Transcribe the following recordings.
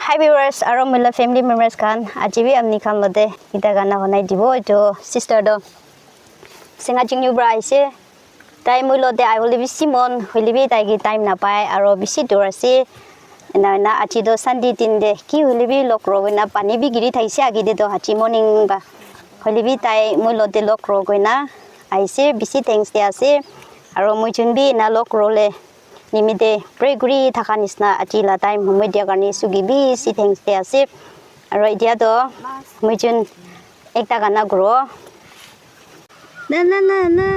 Hi viewers, aro mila family members kan ajibi amni kan lode kita gana honai dibo jo sister do singa jingyu bra ise tai mui lode I will be Simon holibi tai gi time na pai aro bisi dorasi na achi do sandi tinde ki holibi lokro na pani bi giri thaise agi de do hachi morning ba holibi tai mui lode lokro goina aise bisi thanks de ase aro mui junbi na lokro le nimide preguri thakanisna achila time humoi dia garni sugibi si thanks te ase aro idia do mujun ekta gana gro na na na na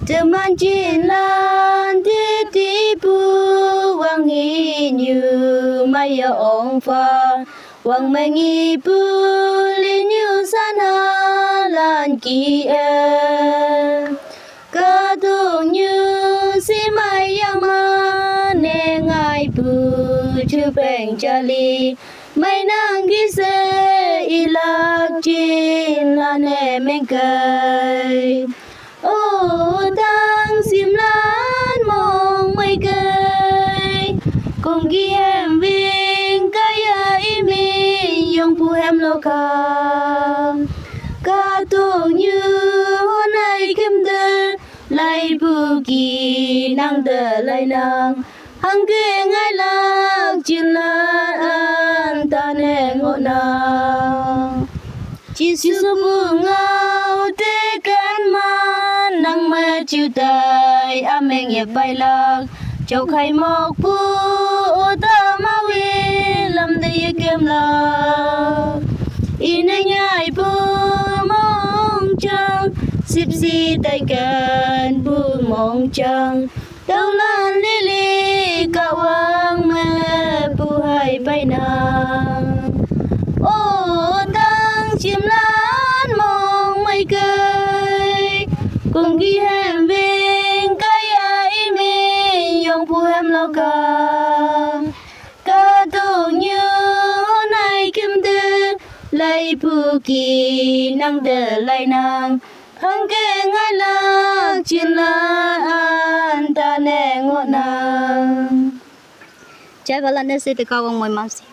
temanjilan de tipu wang inyu maya ongfa wang mengi pu linyu sana lan ki kadung như si mai yama ne ngai pu chu beng chali mai nang gi se ilak chin la ne meng kai o tang sim lan mong mai kai cùng gi em vinh kaya imi yong pu em lo ka ca tu như hôm nay kim đơn lại buki nang de lại nang hang ke ngai lạc chin la an ta ne ngona chi su bu ngao te kan man nang ma chiu tai ameng ye bai lạc châu khai mok pu ta ma wi lam de ye kem la in nhai pu mong chang sip si tay can bu mong chang đâu lan li li kawang me pu hai bay na ô tang chim lan mong mây cây cùng ghi hem vinh cây ai mi yong pu hem lo ca tu như hôm nay kim tư lại buki nang de lại nang hang ke ngai lạc chin la an ta ne ngona chai balan ne se te ka wang moi mam si